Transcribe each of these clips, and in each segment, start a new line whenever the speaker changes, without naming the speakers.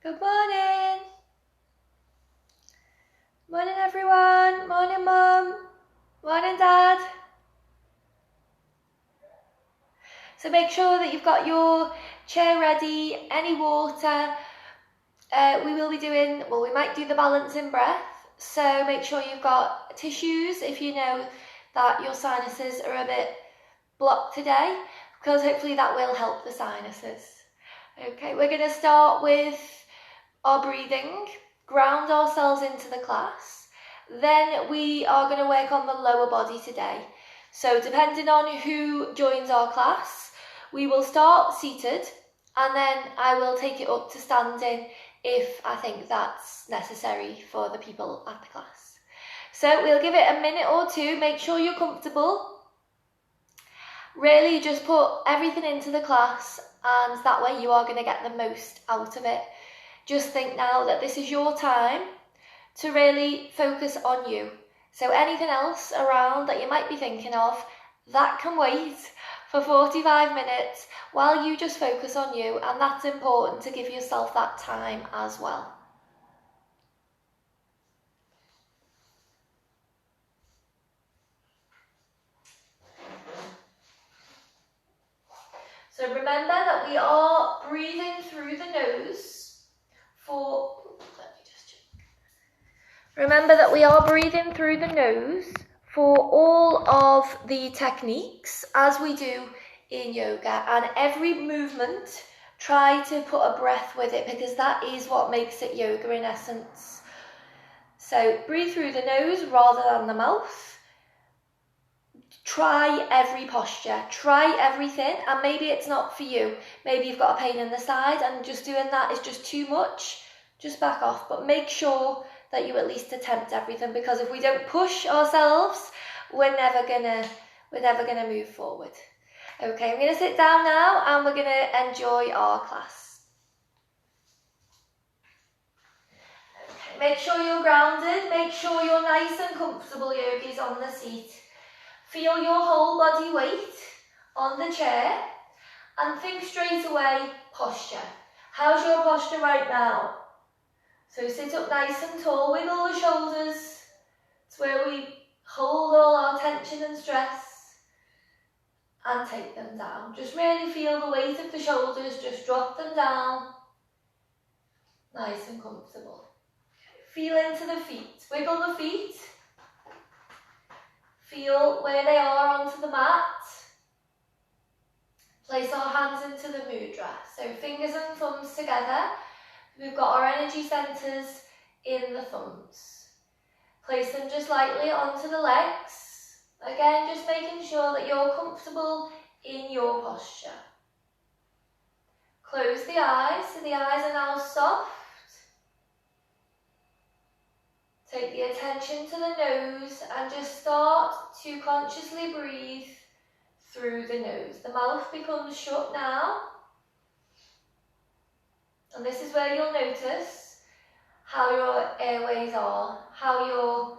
Good morning. Morning, everyone. Morning, Mum. Morning, Dad. So make sure that you've got your chair ready, any water. We might do the balancing breath. So make sure you've got tissues if you know that your sinuses are a bit blocked today, because hopefully that will help the sinuses. Okay, we're going to start with our breathing, ground ourselves into the class. Then we are going to work on the lower body today. So depending on who joins our class, we will start seated and then I will take it up to standing if I think that's necessary for the people at the class. So we'll give it a minute or two, make sure you're comfortable. Really just put everything into the class and that way you are going to get the most out of it. Just think now that this is your time to really focus on you. So anything else around that you might be thinking of, that can wait for 45 minutes while you just focus on you, and that's important to give yourself that time as well. So remember that we are breathing through the nose for... Remember that we are breathing through the nose for all of the techniques as we do in yoga, and every movement try to put a breath with it because that is what makes it yoga in essence. So breathe through the nose rather than the mouth. Try every posture, try everything, and maybe it's not for you. Maybe you've got a pain in the side and just doing that is just too much. Just back off, but make sure that you at least attempt everything, because if we don't push ourselves, we're never gonna move forward. Okay, I'm gonna sit down now and we're gonna enjoy our class. Okay, make sure you're grounded, make sure you're nice and comfortable, yogis, on the seat. Feel your whole body weight on the chair and think straight away posture. How's your posture right now? So sit up nice and tall, wiggle the shoulders. It's where we hold all our tension and stress and take them down. Just really feel the weight of the shoulders, just drop them down. Nice and comfortable. Feel into the feet, wiggle the feet. Feel where they are onto the mat. Place our hands into the mudra. So fingers and thumbs together. We've got our energy centres in the thumbs. Place them just lightly onto the legs. Again, just making sure that you're comfortable in your posture. Close the eyes, so the eyes are now soft. Take the attention to the nose and just start to consciously breathe through the nose. The mouth becomes shut now. And this is where you'll notice how your airways are, how your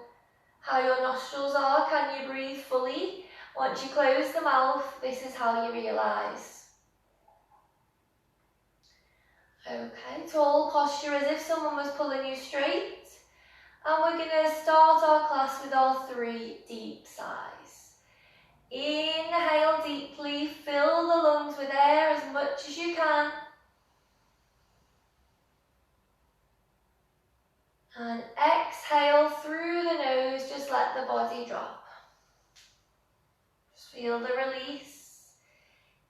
nostrils are. Can you breathe fully? Once you close the mouth, this is how you realise. Okay, tall posture as if someone was pulling you straight. And we're going to start our class with our 3 deep sighs. Inhale deeply, fill the lungs with air as much as you can. And exhale through the nose, just let the body drop. Just feel the release.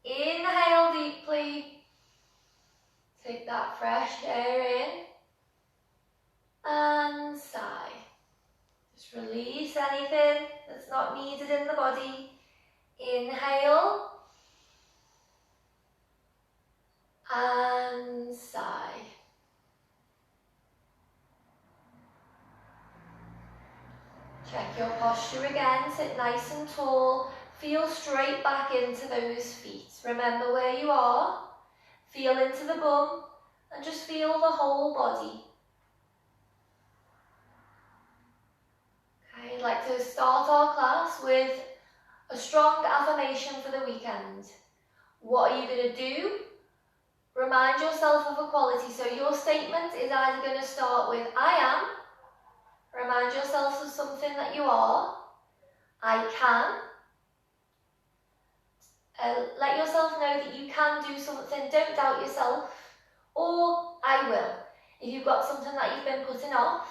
Inhale deeply. Take that fresh air in. And sigh. Just release anything that's not needed in the body. Inhale. And sigh. Check your posture again, sit nice and tall, feel straight back into those feet. Remember where you are, feel into the bum and just feel the whole body. Okay, I'd like to start our class with a strong affirmation for the weekend. What are you going to do Remind yourself of a quality. So your statement is either going to start with I am. Remind yourself of something that you are. I can. Let yourself know that you can do something. Don't doubt yourself. Or I will. If you've got something that you've been putting off,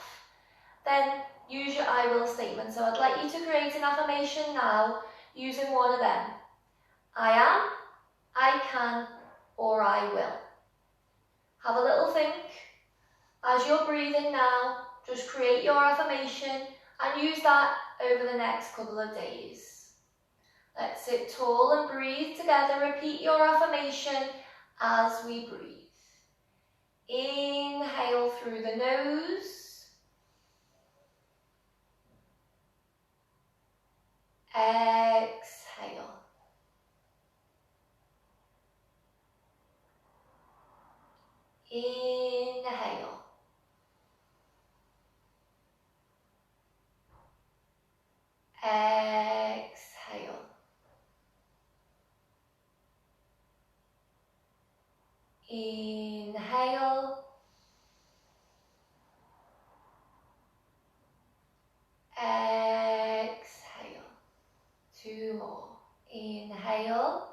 then use your I will statement. So I'd like you to create an affirmation now using one of them. I am, I can, or I will. Have a little think. As you're breathing now, just create your affirmation and use that over the next couple of days. Let's sit tall and breathe together. Repeat your affirmation as we breathe. Inhale through the nose. Exhale. Inhale. Exhale. Inhale. Exhale. Two more. Inhale.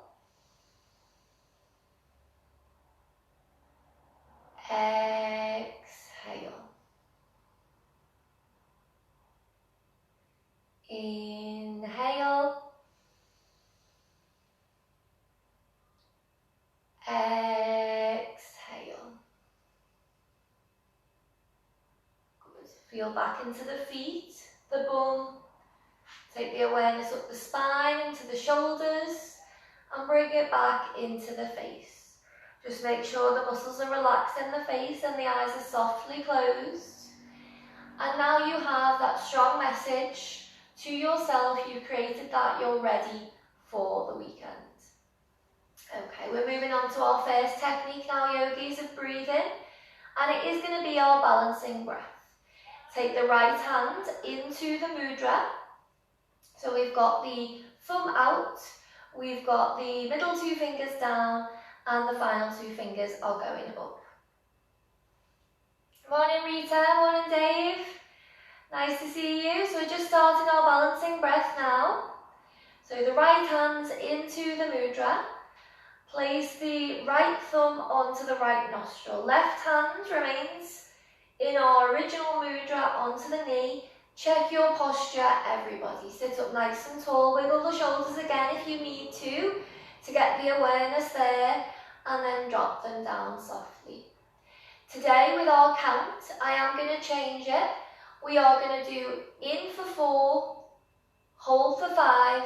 Exhale. Inhale. Exhale. Good. Feel back into the feet, the bum. Take the awareness up the spine, into the shoulders, and bring it back into the face. Just make sure the muscles are relaxed in the face and the eyes are softly closed. And now you have that strong message to yourself. You've created that, you're ready for the weekend. Okay, we're moving on to our first technique now, yogis, of breathing. And it is going to be our balancing breath. Take the right hand into the mudra. So we've got the thumb out, we've got the middle two fingers down, and the final two fingers are going up. Morning Rita, morning Dave. Nice to see you. So we're just starting our balancing breath now. So the right hand into the mudra. Place the right thumb onto the right nostril. Left hand remains in our original mudra onto the knee. Check your posture, everybody. Sit up nice and tall. Wiggle the shoulders again if you need to get the awareness there, and then drop them down softly. Today, with our count, I am going to change it. We are going to do in for 4, hold for 5,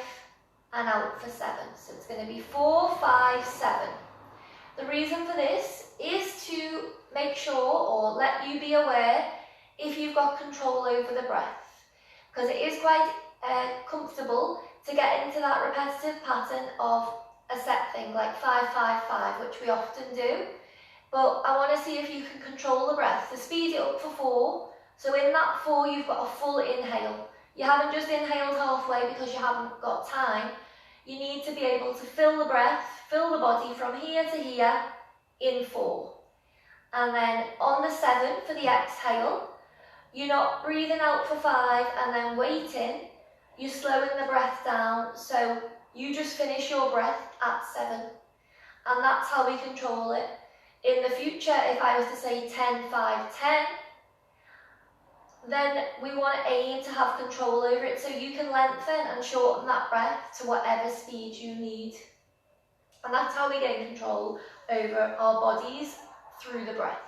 and out for 7. So it's going to be 4, 5, 7. The reason for this is to make sure, or let you be aware, if you've got control over the breath. Because it is quite comfortable to get into that repetitive pattern of a set thing, like 5, 5, 5, which we often do. But I want to see if you can control the breath. So speed it up for 4. So in that 4, you've got a full inhale. You haven't just inhaled halfway because you haven't got time. You need to be able to fill the breath, fill the body from here to here in 4. And then on the 7 for the exhale, you're not breathing out for 5 and then waiting. You're slowing the breath down. So you just finish your breath at 7. And that's how we control it. In the future, if I was to say 10, 5, 10, then we want to aim to have control over it so you can lengthen and shorten that breath to whatever speed you need. And that's how we gain control over our bodies through the breath.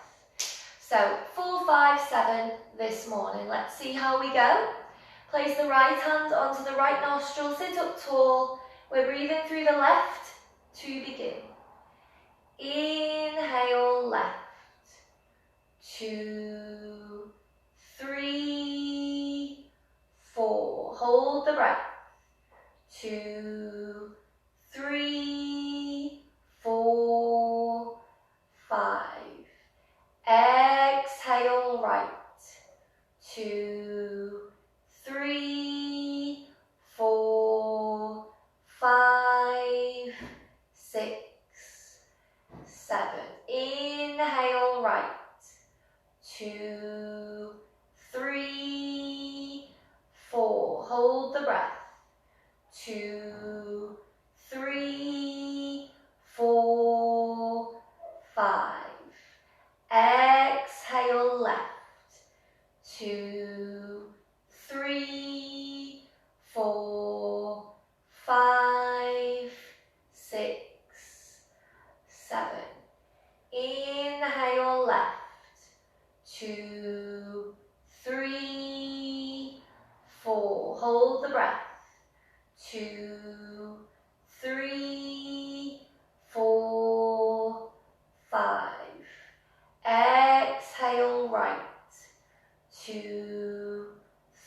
So 4, 5, 7 this morning. Let's see how we go. Place the right hand onto the right nostril, sit up tall. We're breathing through the left to begin. Inhale left. 2, 3, 4. Hold the breath. 2, 3, 4, 5. Exhale right. 2, 3, 4, 5, 6, 7. Inhale, right. 2, 3, 4. Hold the breath. 2, 3, 4, 5. Exhale, left. 2, 3, 4, 5, 6, 7. Inhale, left. 2, 3, 4. Hold the breath. 2, 3, 4, 5. Exhale, right. 2,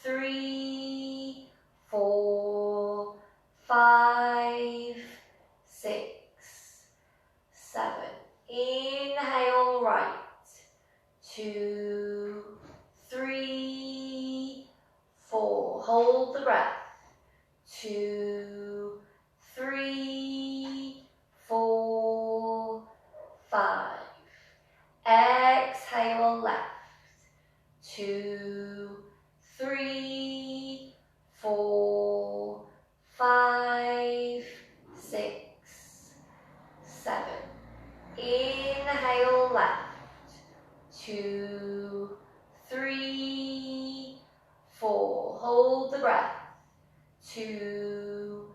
3, 4, 5, 6, 7. Inhale, right. 2, 3, 4. Hold the breath. 2, 3, 4, 5. Exhale, left. 2, 3, 4, 5, 6, 7. Inhale, left. 2, 3, 4. Hold the breath. 2,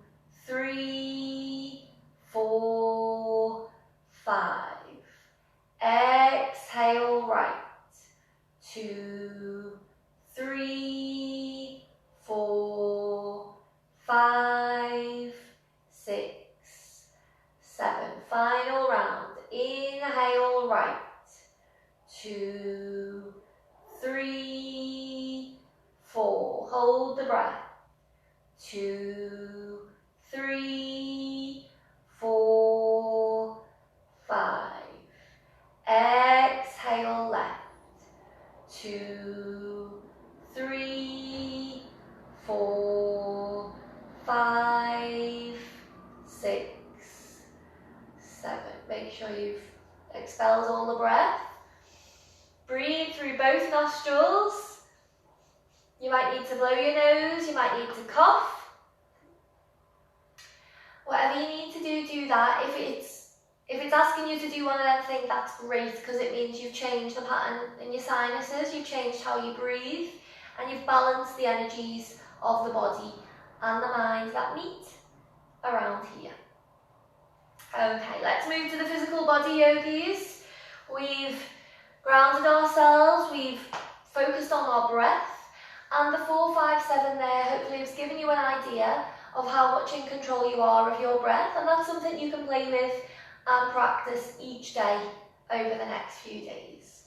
3, 4, 5. Exhale, right. 2, 3, 4, 5, 6, 7. Final round. Inhale, right. 2, 3, 4. Hold the breath. 2, 3, 4, 5. Exhale, left. 2, 3, 4, 5, 6, 7. Make sure you've expelled all the breath. Breathe through both nostrils. You might need to blow your nose, you might need to cough. Whatever you need to do, do that. If it's asking you to do one of them things, that's great, because it means you've changed the pattern in your sinuses, you've changed how you breathe, and you've balanced the energies of the body and the mind that meet around here. Okay, let's move to the physical body, yogis. We've grounded ourselves, we've focused on our breath, and the 4, 5, 7 there hopefully has given you an idea of how much in control you are of your breath, and that's something you can play with and practice each day over the next few days.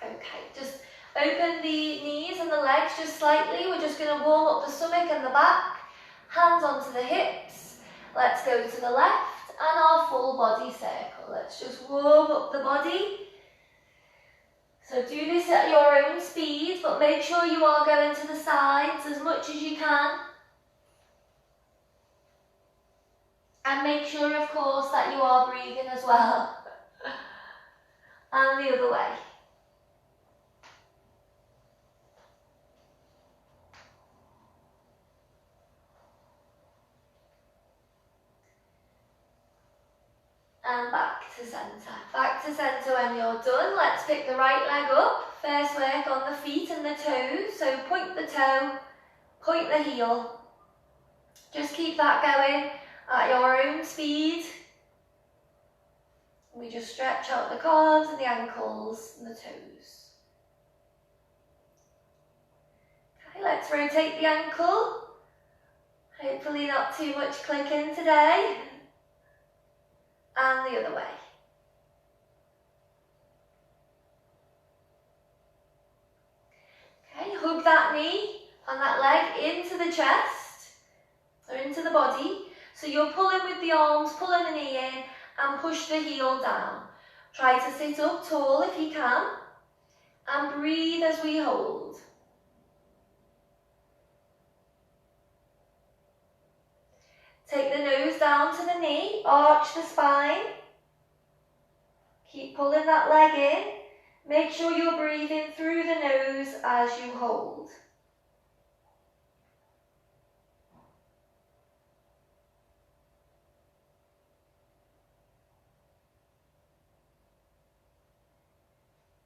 Okay, just open the knees and the legs just slightly. We're just going to warm up the stomach and the back, hands onto the hips. Let's go to the left and our full body circle. Let's just warm up the body. So do this at your own speed, but make sure you are going to the sides as much as you can. And make sure, of course, that you are breathing as well. And the other way. And back to centre. Back to centre when you're done. Let's pick the right leg up. First work on the feet and the toes. So point the toe, point the heel. Just keep that going at your own speed. We just stretch out the calves and the ankles and the toes. Okay, let's rotate the ankle. Hopefully not too much clicking today. And the other way. Okay, hug that knee and that leg into the chest or into the body. So you're pulling with the arms, pulling the knee in and push the heel down. Try to sit up tall if you can and breathe as we hold. Take the nose down to the knee, arch the spine. Keep pulling that leg in. Make sure you're breathing through the nose as you hold.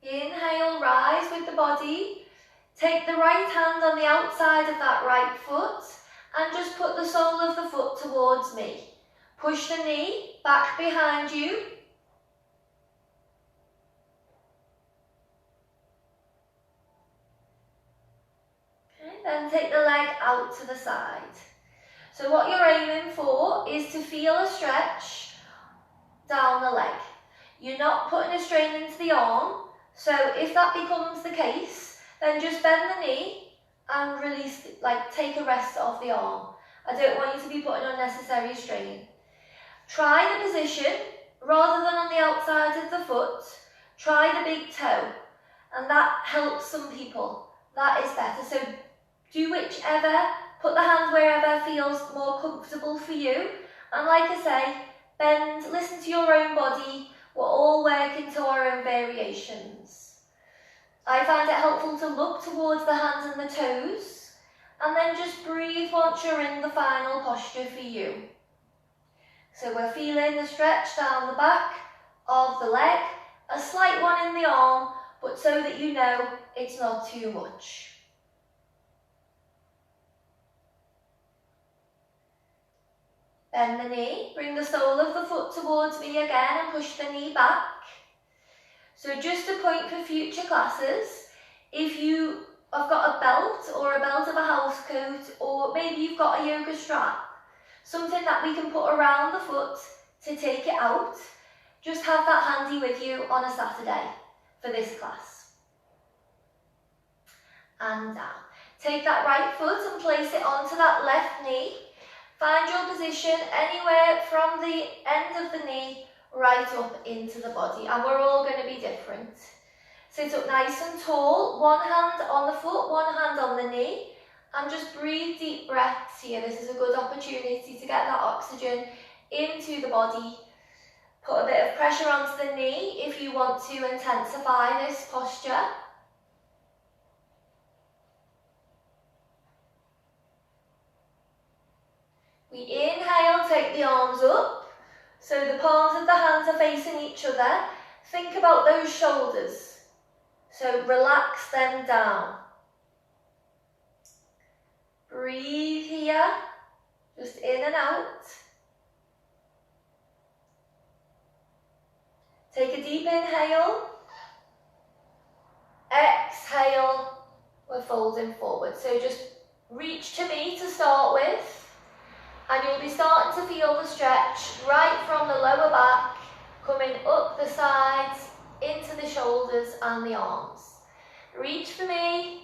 Inhale, rise with the body. Take the right hand on the outside of that right foot and just put the sole of the foot towards me. Push the knee back behind you. Okay, then take the leg out to the side. So what you're aiming for is to feel a stretch down the leg. You're not putting a strain into the arm, so if that becomes the case, then just bend the knee and release, take a rest off the arm. I don't want you to be putting unnecessary strain. Try the position, rather than on the outside of the foot, try the big toe, and that helps some people. That is better, so do whichever, put the hand wherever feels more comfortable for you, and like I say, bend, listen to your own body. We're all working to our own variations. I find it helpful to look towards the hands and the toes, and then just breathe once you're in the final posture for you. So we're feeling the stretch down the back of the leg, a slight one in the arm, but so that you know it's not too much. Bend the knee, bring the sole of the foot towards me again and push the knee back. So just a point for future classes, if you have got a belt or a belt of a house coat, or maybe you've got a yoga strap, something that we can put around the foot to take it out, just have that handy with you on a Saturday for this class. And down. Take that right foot and place it onto that left knee. Find your position anywhere from the end of the knee right up into the body, and we're all going to be different. Sit up nice and tall, one hand on the foot, one hand on the knee, and just breathe deep breaths here. This is a good opportunity to get that oxygen into the body. Put a bit of pressure onto the knee if you want to intensify this posture. We inhale, take the arms up, so the palms of the hands are facing each other. Think about those shoulders, so relax them down. Breathe here, just in and out. Take a deep inhale. Exhale, we're folding forward. So just reach to me to start with. And you'll be starting to feel the stretch right from the lower back, coming up the sides, into the shoulders and the arms. Reach for me.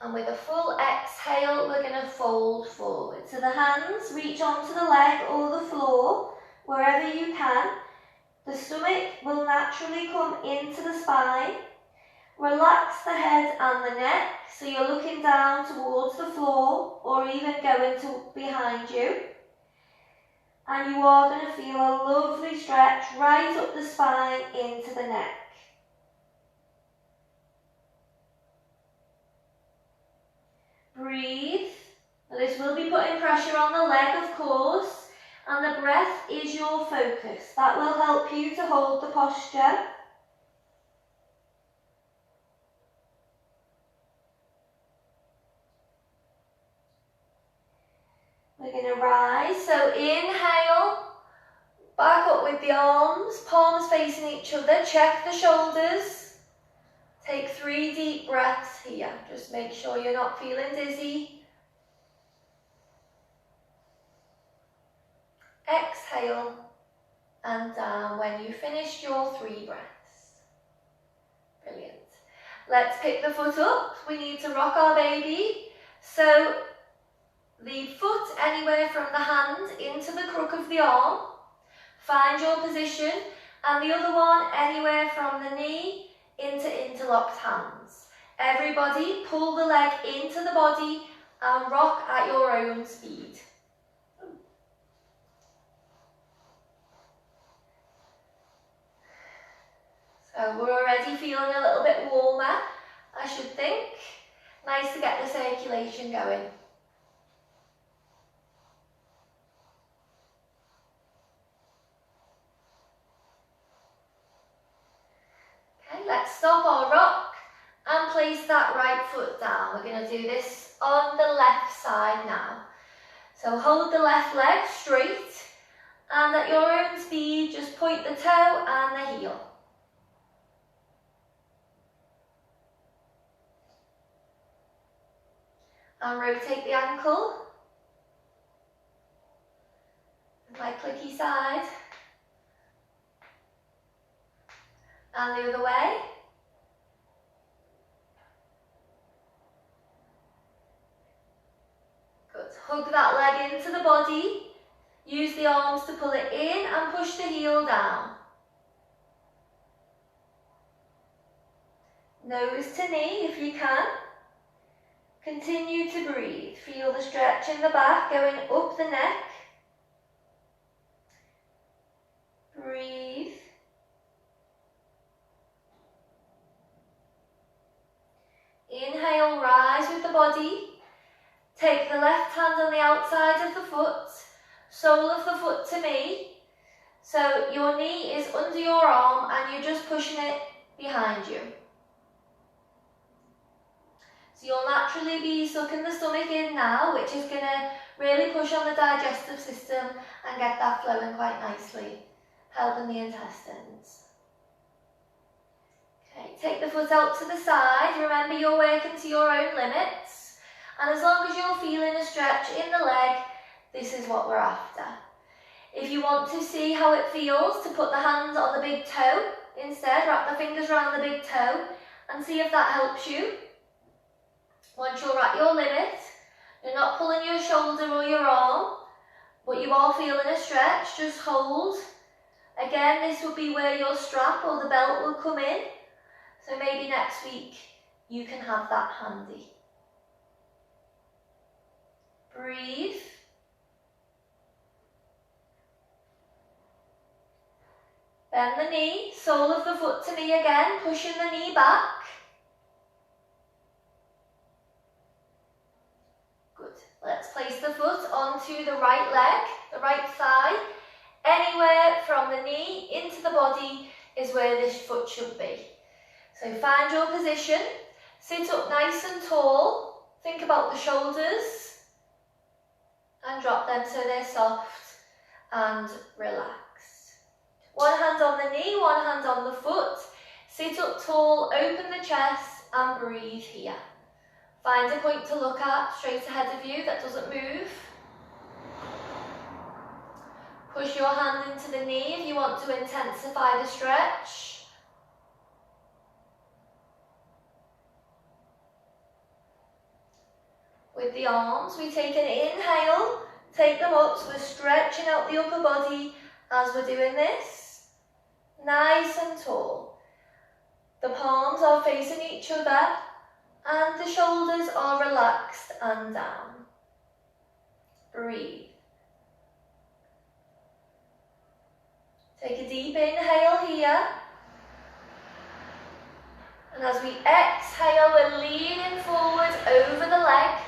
And with a full exhale, we're going to fold forward. So the hands reach onto the leg or the floor, wherever you can. The stomach will naturally come into the spine. Relax the head and the neck, so you're looking down towards the floor or even going to behind you. And you are going to feel a lovely stretch right up the spine into the neck. Breathe. Now this will be putting pressure on the leg, of course, and the breath is your focus. That will help you to hold the posture. We're going to rise, so inhale, back up with the arms, palms facing each other, check the shoulders. Take 3 deep breaths here, just make sure you're not feeling dizzy. Exhale, and down when you finished your 3 breaths. Brilliant. Let's pick the foot up, we need to rock our baby. So the foot anywhere from the hand into the crook of the arm. Find your position, and the other one anywhere from the knee into interlocked hands. Everybody pull the leg into the body and rock at your own speed. So we're already feeling a little bit warmer, I should think. Nice to get the circulation going. Okay, let's stop our rock and place that right foot down. We're going to do this on the left side now. So hold the left leg straight and at your own speed just point the toe and the heel. And rotate the ankle. My clicky side. And the other way. Good. Hug that leg into the body. Use the arms to pull it in and push the heel down. Nose to knee if you can. Continue to breathe. Feel the stretch in the back going up the neck. Breathe. Inhale, rise with the body. Take the left hand on the outside of the foot, sole of the foot to knee. So your knee is under your arm and you're just pushing it behind you. So you'll naturally be sucking the stomach in now, which is going to really push on the digestive system and get that flowing quite nicely, helping the intestines. Okay, take the foot out to the side. Remember, you're working to your own limits. And as long as you're feeling a stretch in the leg, this is what we're after. If you want to see how it feels, to put the hand on the big toe instead, wrap the fingers around the big toe and see if that helps you. Once you're at your limit, you're not pulling your shoulder or your arm, but you are feeling a stretch, just hold. Again, this will be where your strap or the belt will come in. So maybe next week you can have that handy. Breathe. Bend the knee, sole of the foot to me again, pushing the knee back. Good. Let's place the foot onto the right leg, the right thigh. Anywhere from the knee into the body is where this foot should be. So find your position, sit up nice and tall, think about the shoulders and drop them so they're soft and relaxed. One hand on the knee, one hand on the foot, sit up tall, open the chest and breathe here. Find a point to look at straight ahead of you that doesn't move. Push your hand into the knee if you want to intensify the stretch. With the arms, we take an inhale, take them up, so we're stretching out the upper body as we're doing this. Nice and tall. The palms are facing each other and the shoulders are relaxed and down. Breathe. Take a deep inhale here. And as we exhale, we're leaning forward over the leg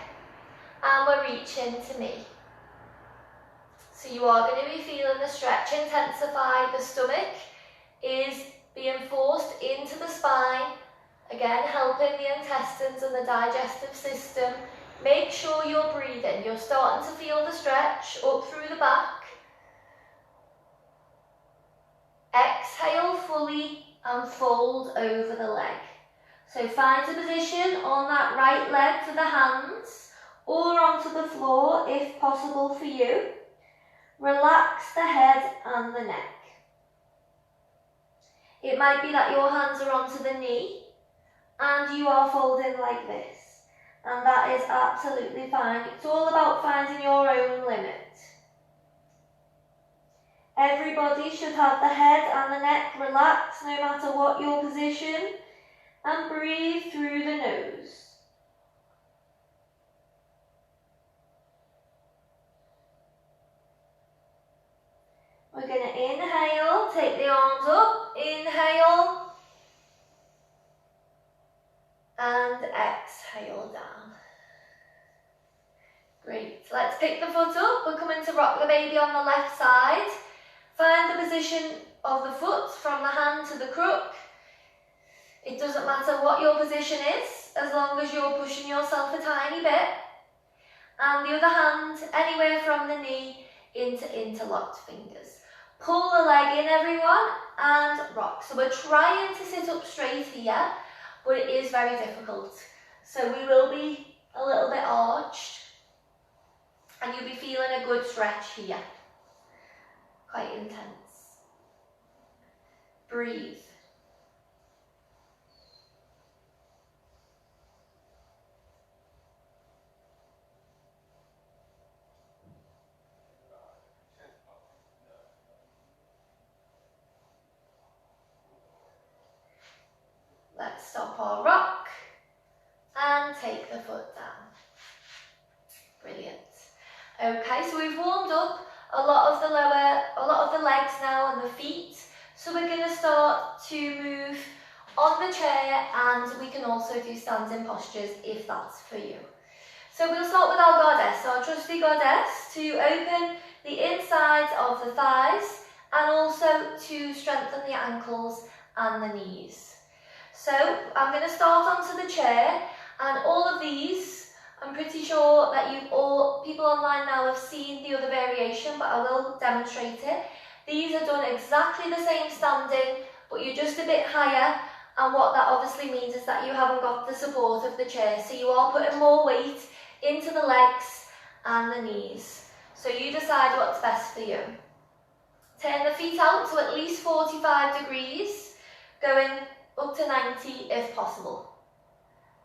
and we're reaching to knee. So you are going to be feeling the stretch intensify. The stomach is being forced into the spine, again helping the intestines and the digestive system. Make sure you're breathing. You're starting to feel the stretch up through the back. Exhale fully and fold over the leg. So find a position on that right leg for the hands or onto the floor if possible for you. Relax the head and the neck. It might be that your hands are onto the knee and you are folding like this. And that is absolutely fine. It's all about finding your own limit. Everybody should have the head and the neck relaxed no matter what your position, and breathe through the nose. We're going to inhale, take the arms up, inhale, and exhale down. Great. Let's pick the foot up. We're coming to rock the baby on the left side. Find the position of the foot from the hand to the crook. It doesn't matter what your position is, as long as you're pushing yourself a tiny bit. And the other hand anywhere from the knee into interlocked fingers. Pull the leg in, everyone, and rock. So we're trying to sit up straight here, but it is very difficult. So we will be a little bit arched, and you'll be feeling a good stretch here. Quite intense. Breathe. Let's stop our rock and take the foot down. Brilliant. Okay, so we've warmed up a lot of the legs now and the feet. So we're going to start to move on the chair, and we can also do standing postures if that's for you. So we'll start with our goddess, our trusty goddess, to open the insides of the thighs and also to strengthen the ankles and the knees. So I'm going to start onto the chair, and all of these, I'm pretty sure that people online now have seen the other variation, but I will demonstrate it. These are done exactly the same standing, but you're just a bit higher, and what that obviously means is that you haven't got the support of the chair, so you are putting more weight into the legs and the knees. So you decide what's best for you. Turn the feet out to at least 45 degrees, going up to 90 if possible.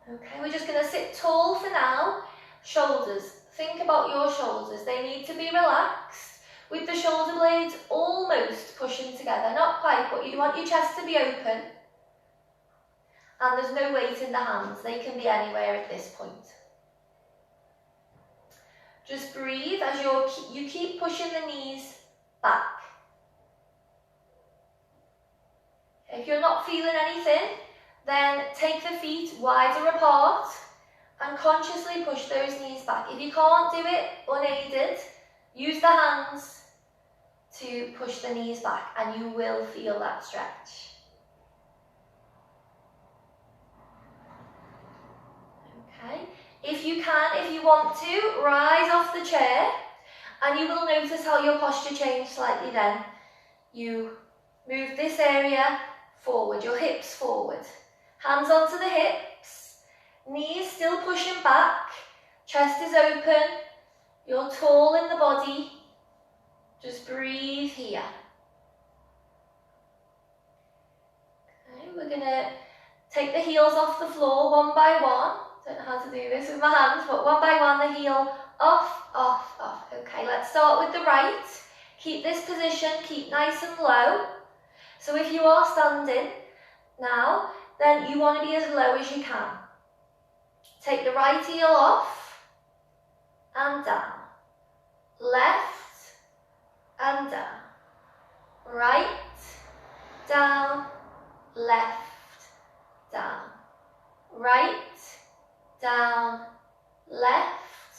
Okay, we're just going to sit tall for now. Shoulders, think about your shoulders. They need to be relaxed with the shoulder blades almost pushing together. Not quite, but you want your chest to be open. And there's no weight in the hands. They can be anywhere at this point. Just breathe as you keep pushing the knees back. If you're not feeling anything, then take the feet wider apart and consciously push those knees back. If you can't do it unaided, use the hands to push the knees back, and you will feel that stretch. Okay. If you want to, rise off the chair, and you will notice how your posture changed slightly then. You move this area forward, your hips forward. Hands onto the hips, knees still pushing back, chest is open, you're tall in the body. Just breathe here. Okay, we're going to take the heels off the floor one by one. Don't know how to do this with my hands, but one by one, the heel off, off, off. Okay, let's start with the right. Keep this position, keep nice and low. So if you are standing now, then you want to be as low as you can. Take the right heel off and down. Left and down. Right, down, left, down. Right, down, left,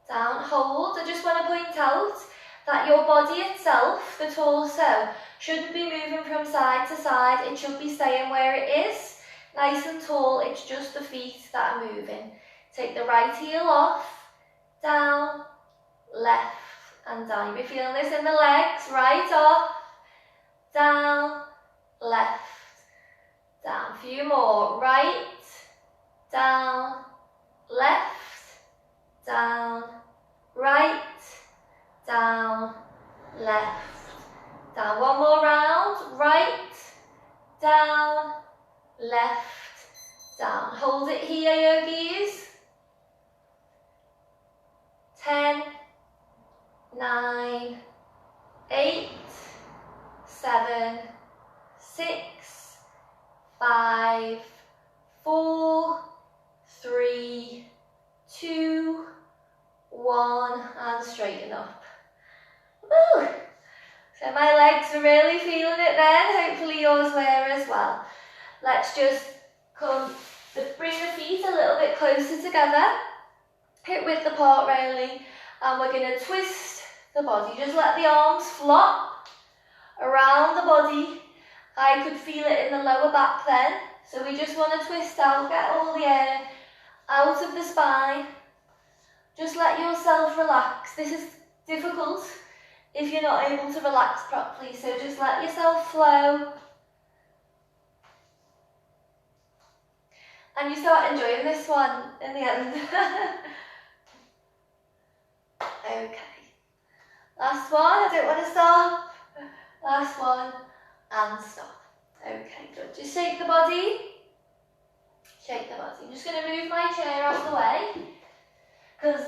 down. Hold. I just want to point out that your body itself, the torso, shouldn't be moving from side to side. It should be staying where it is, nice and tall. It's just the feet that are moving. Take the right heel off, down, left and down. You'll be feeling this in the legs. Right off, down, left, down. A few more. Right, down, left, down, right, down, left, down. One more round. Right, down, left, down. Hold it here, yogis. 10, 9, 8, 7, 6, 5, 4, 3, 2, 1, and straighten up. Woo! So my legs are really feeling it then. Hopefully yours were as well. Let's just bring the feet feet a little bit closer together, hip width apart really, and we're going to twist the body. Just let the arms flop around the body. I could feel it in the lower back then, so we just want to twist out, get all the air out of the spine. Just let yourself relax. This is difficult if you're not able to relax properly, so just let yourself flow. And you start enjoying this one in the end. Okay. Last one, I don't want to stop. Last one, and stop. Okay, good. Just shake the body. Shake the body. I'm just going to move my chair out of the way, because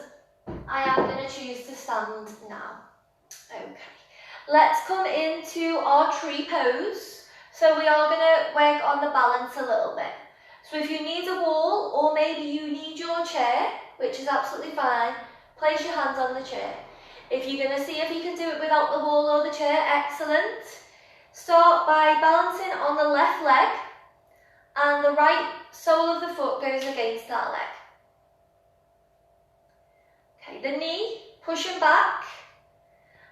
I am going to choose to stand now. Okay. Let's come into our tree pose. So we are going to work on the balance a little bit. So if you need a wall, or maybe you need your chair, which is absolutely fine, place your hands on the chair. If you're going to see if you can do it without the wall or the chair, excellent. Start by balancing on the left leg, and the right sole of the foot goes against that leg. Okay, the knee, pushing back,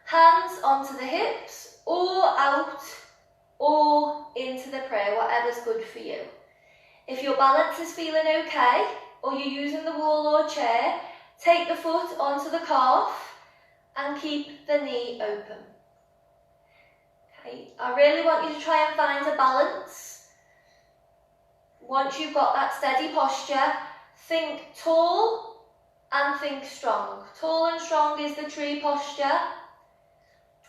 hands onto the hips, or out, or into the prayer, whatever's good for you. If your balance is feeling okay, or you're using the wall or chair, take the foot onto the calf and keep the knee open. Okay, I really want you to try and find a balance. Once you've got that steady posture, think tall and think strong. Tall and strong is the tree posture.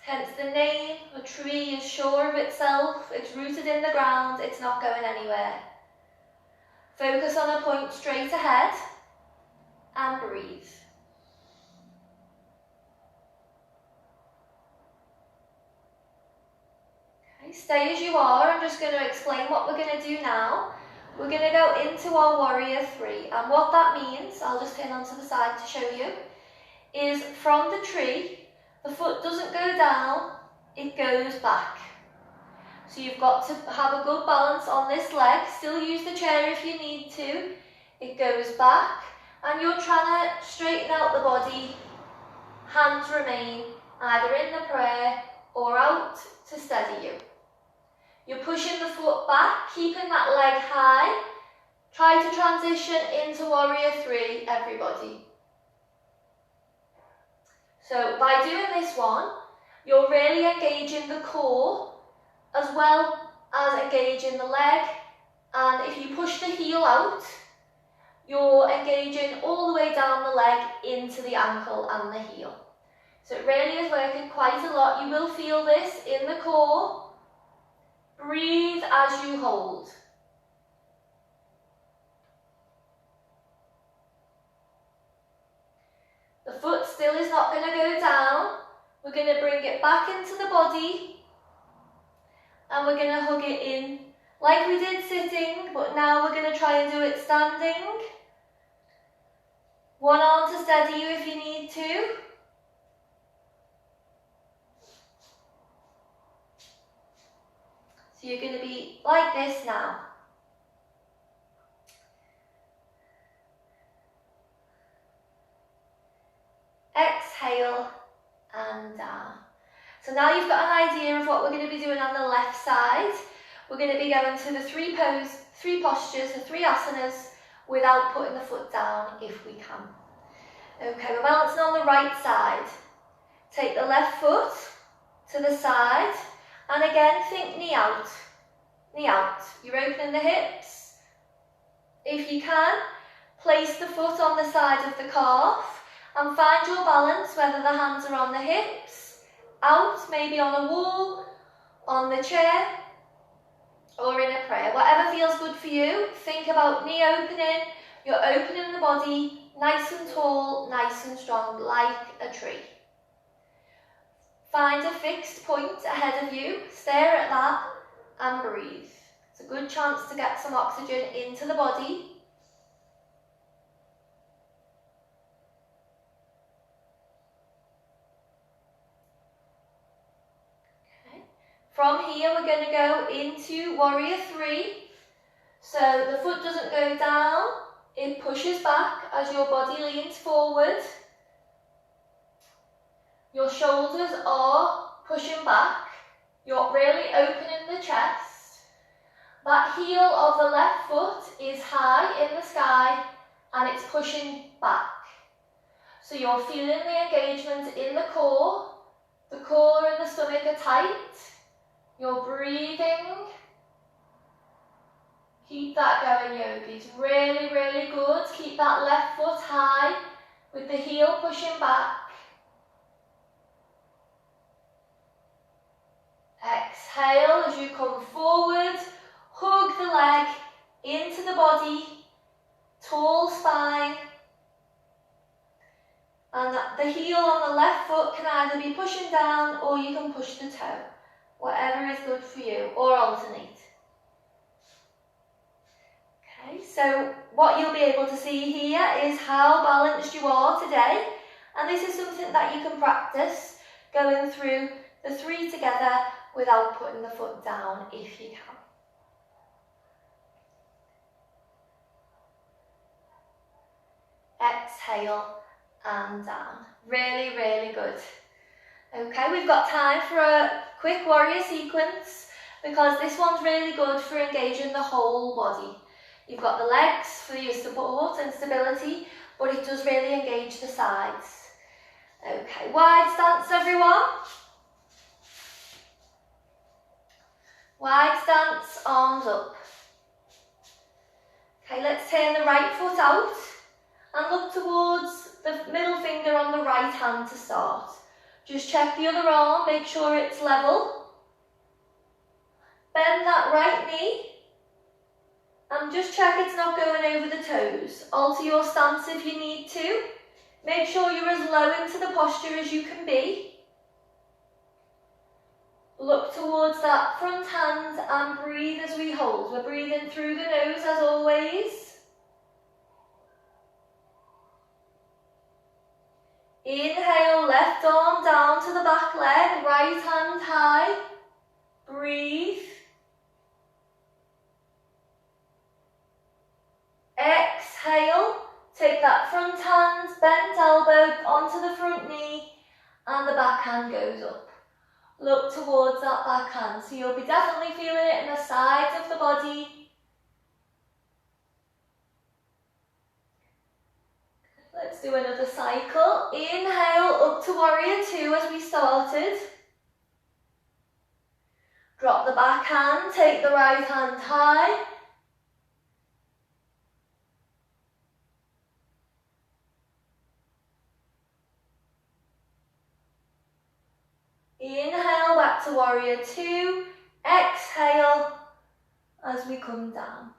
Hence the name, the tree is sure of itself, it's rooted in the ground, it's not going anywhere. Focus on a point straight ahead and breathe. Okay, stay as you are. I'm just going to explain what we're going to do now. We're going to go into our warrior three, and what that means, I'll just turn onto the side to show you, is from the tree, the foot doesn't go down, it goes back. So you've got to have a good balance on this leg, still use the chair if you need to. It goes back, and you're trying to straighten out the body, hands remain either in the prayer or out to steady you. You're pushing the foot back, keeping that leg high. Try to transition into warrior three, everybody. So by doing this one, you're really engaging the core as well as engaging the leg, and if you push the heel out, you're engaging all the way down the leg into the ankle and the heel. So it really is working quite a lot. You will feel this in the core. Breathe as you hold. The foot still is not going to go down. We're going to bring it back into the body, and we're going to hug it in like we did sitting, but now we're going to try and do it standing. One arm to steady you if you need to. So you're going to be like this now. Exhale and down. So now you've got an idea of what we're going to be doing on the left side. We're going to be going to the three postures, the three asanas, without putting the foot down if we can. Okay, we're balancing on the right side. Take the left foot to the side, and again think knee out. Knee out. You're opening the hips. If you can, place the foot on the side of the calf and find your balance, whether the hands are on the hips, out, maybe on a wall, on the chair, or in a prayer. Whatever feels good for you. Think about knee opening. You're opening the body, nice and tall, nice and strong, like a tree. Find a fixed point ahead of you, stare at that, and breathe. It's a good chance to get some oxygen into the body. From here, we're going to go into warrior three. So the foot doesn't go down, It pushes back as your body leans forward. Your shoulders are pushing back. You're really opening the chest. That heel of the left foot is high in the sky and it's pushing back. So you're feeling the engagement in the core. The core and the stomach are tight. You're breathing. Keep that going, yogis. Really, really good. Keep that left foot high with the heel pushing back. Exhale as you come forward. Hug the leg into the body. Tall spine. And the heel on the left foot can either be pushing down or you can push the toe. Whatever is good for you, or alternate. Okay, so what you'll be able to see here is how balanced you are today. And this is something that you can practice going through the 3 together without putting the foot down if you can. Exhale and down. Really, really good. Okay, we've got time for a quick warrior sequence because this one's really good for engaging the whole body. You've got the legs for your support and stability, but it does really engage the sides. Okay, wide stance everyone. Wide stance, arms up. Okay, let's turn the right foot out and look towards the middle finger on the right hand to start. Just check the other arm, make sure it's level. Bend that right knee and just check it's not going over the toes. Alter your stance if you need to. Make sure you're as low into the posture as you can be. Look towards that front hand and breathe as we hold. We're breathing through the nose as always. Inhale, left arm down to the back leg, right hand high. Breathe. Exhale, take that front hand, bent elbow onto the front knee and the back hand goes up. Look towards that back hand. So you'll be definitely feeling it in the sides of the body. Let's do another cycle. Inhale up to warrior 2 as we started. Drop the back hand, take the right hand high. Inhale back to warrior 2. Exhale as we come down.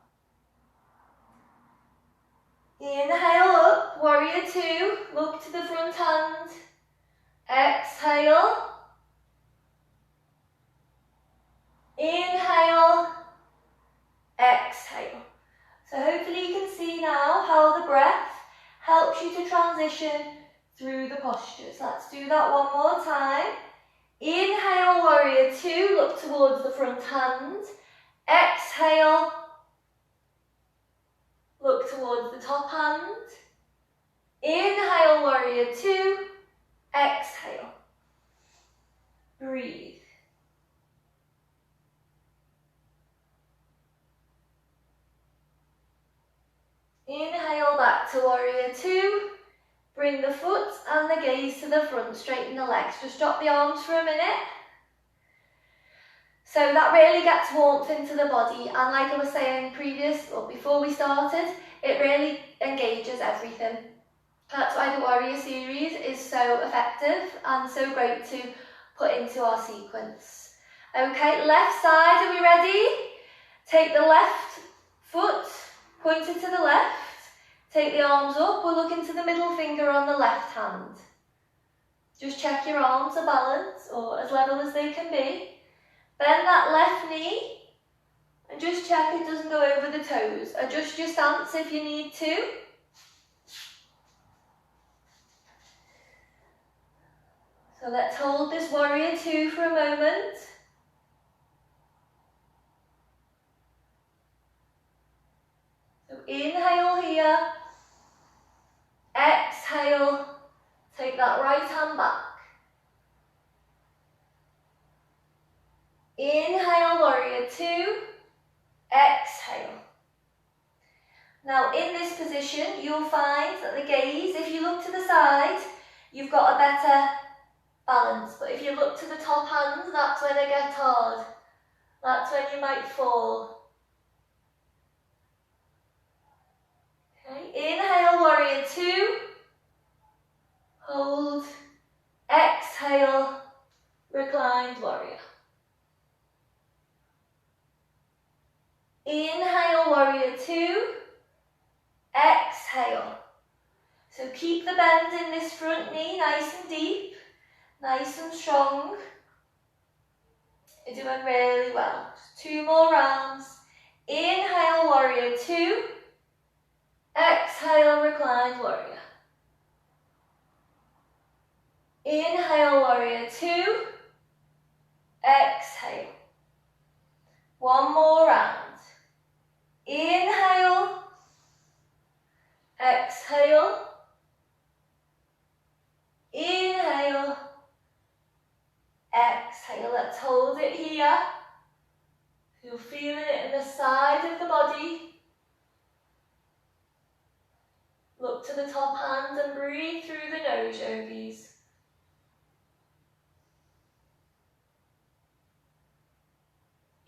Inhale up, warrior 2, look to the front hand. Exhale. Inhale. Exhale. So hopefully you can see now how the breath helps you to transition through the postures. Let's do that one more time. Inhale, warrior 2, look towards the front hand. Exhale. Look towards the top hand. Inhale, warrior 2. Exhale. Breathe. Inhale back to warrior 2. Bring the foot and the gaze to the front, straighten the legs. Just drop the arms for a minute. So that really gets warmth into the body, and like I was saying before we started, it really engages everything. That's why the Warrior series is so effective and so great to put into our sequence. Okay, left side, are we ready? Take the left foot, point it to the left. Take the arms up, we're looking to the middle finger on the left hand. Just check your arms are balanced or as level as they can be. Bend that left knee and just check it doesn't go over the toes. Adjust your stance if you need to. So let's hold this warrior 2 for a moment. So inhale here. warrior. Exhale, take that right hand back. Inhale, warrior two. Exhale. Now in this position, you'll find that the gaze, if you look to the side, you've got a better balance. But if you look to the top hands, that's when it gets hard. That's when you might fall. Okay, inhale, warrior two. Hold. Exhale, reclined warrior. Inhale, warrior two. Exhale. So keep the bend in this front knee nice and deep, nice and strong. You're doing really well. Just 2 more rounds. Inhale, warrior two. Exhale, reclined warrior. Inhale, warrior two. Exhale. 1 more round. Inhale. Exhale. Inhale. Exhale. Let's hold it here. You're feeling it in the side of the body. Look to the top hand and breathe through the nose, yogis.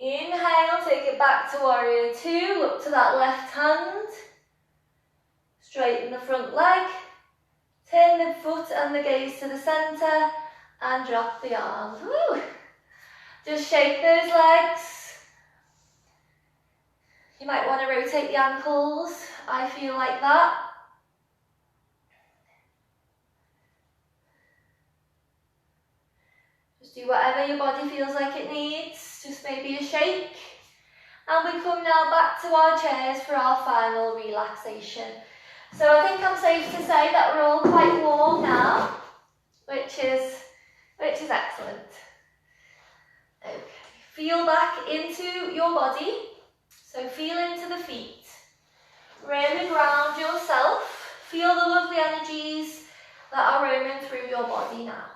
Inhale, take it back to warrior two. Look to that left hand. Straighten the front leg. Turn the foot and the gaze to the centre and drop the arms. Woo. Just shake those legs. You might want to rotate the ankles. I feel like that. Just do whatever your body feels like it needs. Just maybe a shake. And we come now back to our chairs for our final relaxation. So I think I'm safe to say that we're all quite warm now, which is excellent. Okay, feel back into your body. So feel into the feet. Really ground yourself. Feel the lovely energies that are roaming through your body now.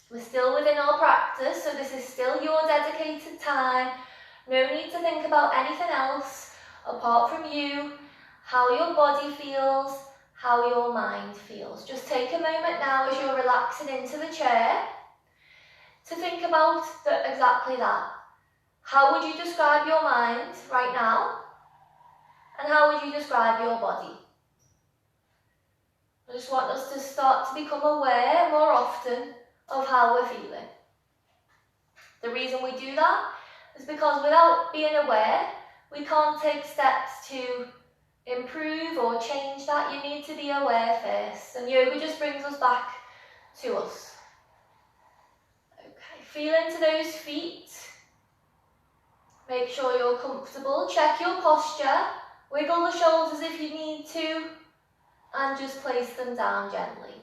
We're still within our practice, so this is still your dedicated time. No need to think about anything else apart from you, how your body feels, how your mind feels. Just take a moment now as you're relaxing into the chair to think about exactly that. How would you describe your mind right now? And how would you describe your body? I just want us to start to become aware more often of how we're feeling. The reason we do that is because without being aware, we can't take steps to improve or change that. You need to be aware first, and yoga just brings us back to us. Okay, feel into those feet. Make sure you're comfortable. Check your posture. Wiggle the shoulders if you need to, and just place them down gently.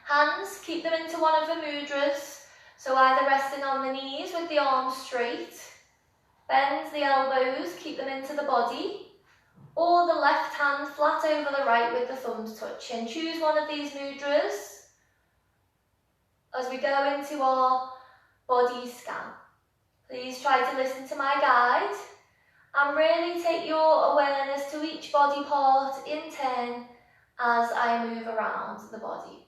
Hands, keep them into one of the mudras, so either resting on the knees with the arms straight, bend the elbows, keep them into the body, or the left hand flat over the right with the thumbs touching. Choose one of these mudras as we go into our body scan. Please try to listen to my guide and really take your awareness to each body part in turn as I move around the body.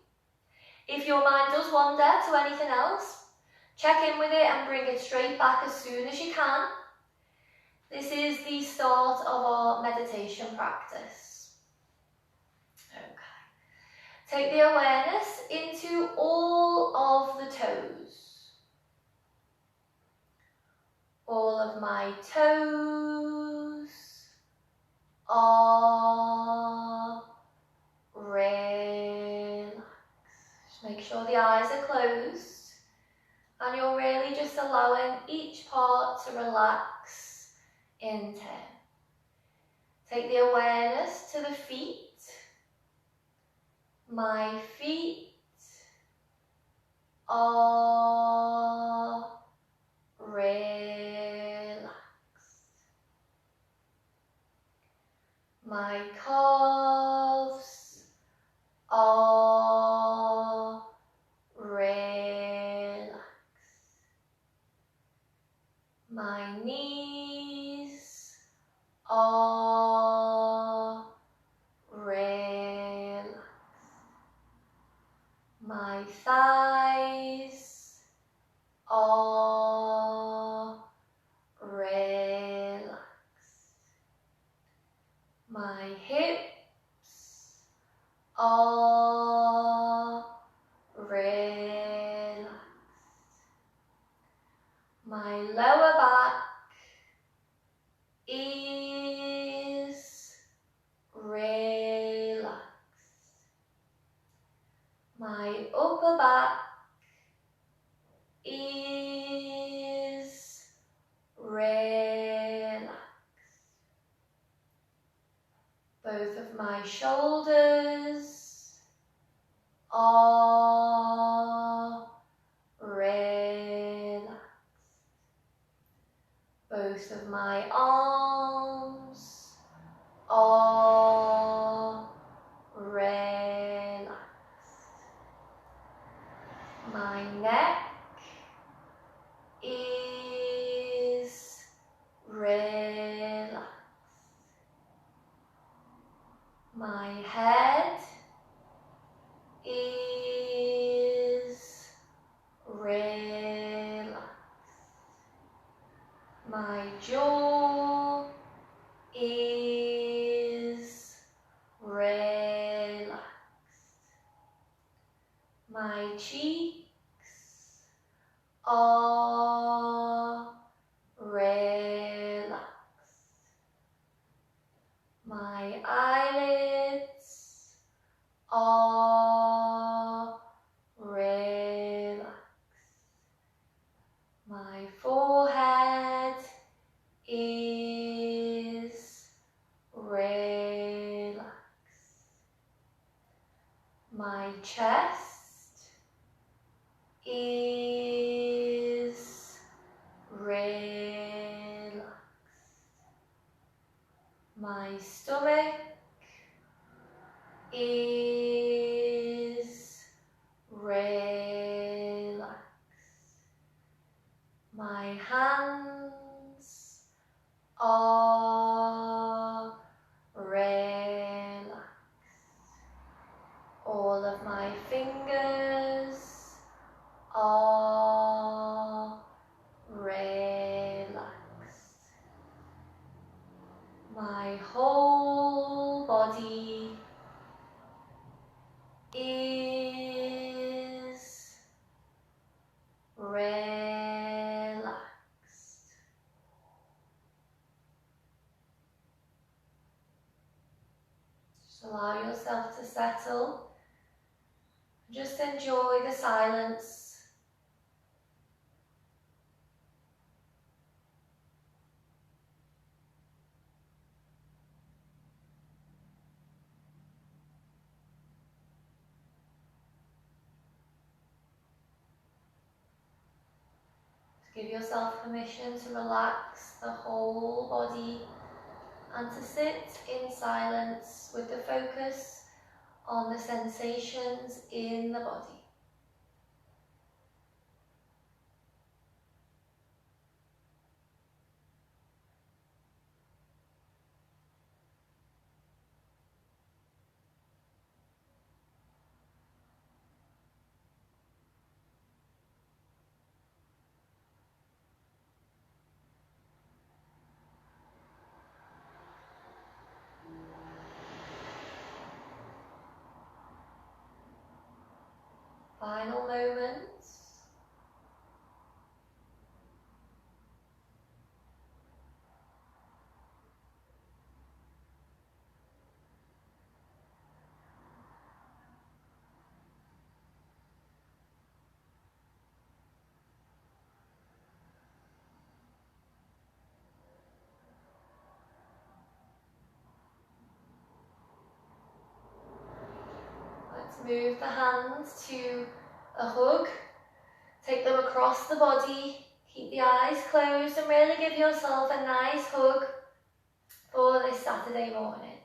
If your mind does wander to anything else, check in with it and bring it straight back as soon as you can. This is the start of our meditation practice. Okay. Take the awareness into all of the toes. All of my toes are relaxed. Just make sure the eyes are closed and you're really just allowing each part to relax in turn. Take the awareness to the feet. My feet are relaxed. My calves are relaxed. My knees are relaxed. My thighs are relaxed. My hips are relaxed. My lower back is relaxed. My upper back is relaxed. Both of my shoulders are relaxed. Both of my arms are relaxed. My neck is relaxed. My head is relaxed. My jaw is relaxed. My cheeks are relaxed. My eyelids are relaxed. My forehead is relaxed. My chest is relaxed. My stomach is relaxed. My hands are relaxed. All of my fingers are relaxed. My whole body is relaxed. Just allow yourself to settle. Just enjoy the silence. Give yourself permission to relax the whole body and to sit in silence with the focus on the sensations in the body. Final moments. Let's move the hands to a hug. Take them across the body. Keep the eyes closed and really give yourself a nice hug for this Saturday morning.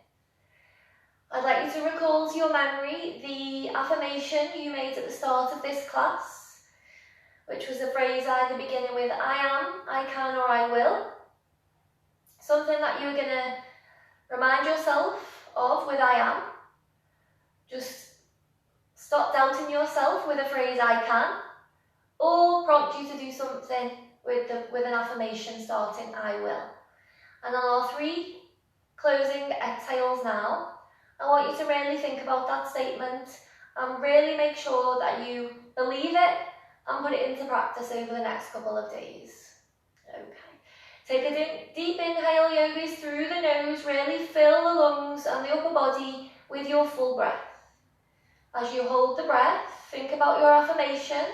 recall to your memory the affirmation you made at the start of this class, which was a phrase either beginning with I am, I can, or I will. Something that you're going to remind yourself of with I am. Just stop doubting yourself with a phrase I can, or prompt you to do something with an affirmation starting I will. And on our 3 closing exhales now, I want you to really think about that statement and really make sure that you believe it and put it into practice over the next couple of days. Okay. Take a deep inhale, yogis, through the nose. Really fill the lungs and the upper body with your full breath. As you hold the breath, think about your affirmation.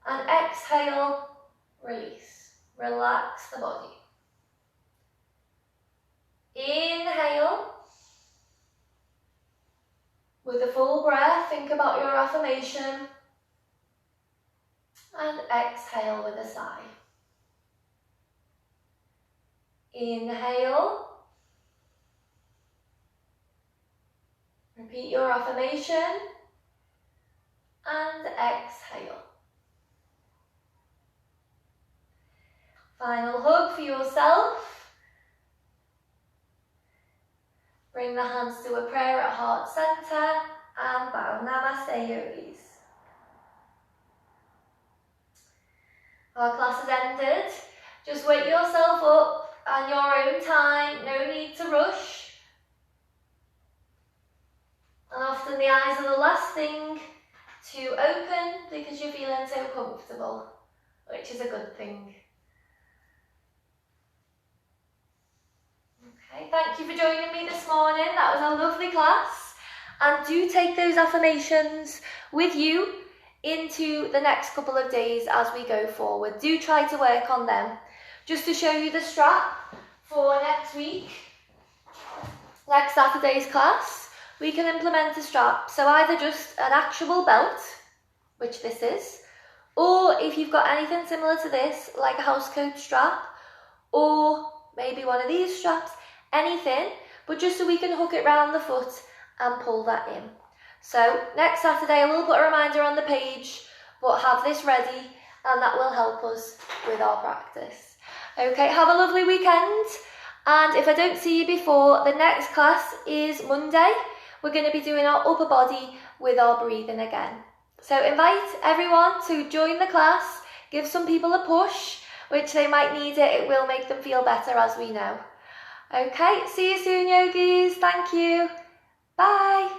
And exhale, release. Relax the body. Inhale. With a full breath, think about your affirmation. And exhale with a sigh. Inhale. Repeat your affirmation. And exhale. Final hug for yourself. Bring the hands to a prayer at heart center and bow. Namaste, yogis. Our class has ended. Just wake yourself up on your own time. No need to rush. And often the eyes are the last thing to open because you're feeling so comfortable, which is a good thing. Okay, thank you for joining me this morning. That was a lovely class. And do take those affirmations with you into the next couple of days as we go forward. Do try to work on them. Just to show you the strap for next week, next Saturday's class, we can implement a strap. So either just an actual belt, which this is, or if you've got anything similar to this, like a housecoat strap, or maybe one of these straps, anything, but just so we can hook it round the foot and pull that in. So next Saturday I will put a reminder on the page, but have this ready and that will help us with our practice. Okay, have a lovely weekend, and if I don't see you before, the next class is Monday. We're going to be doing our upper body with our breathing again. So invite everyone to join the class, give some people a push, which they might need it will make them feel better, as we know. Okay, see you soon, yogis. Thank you. Bye.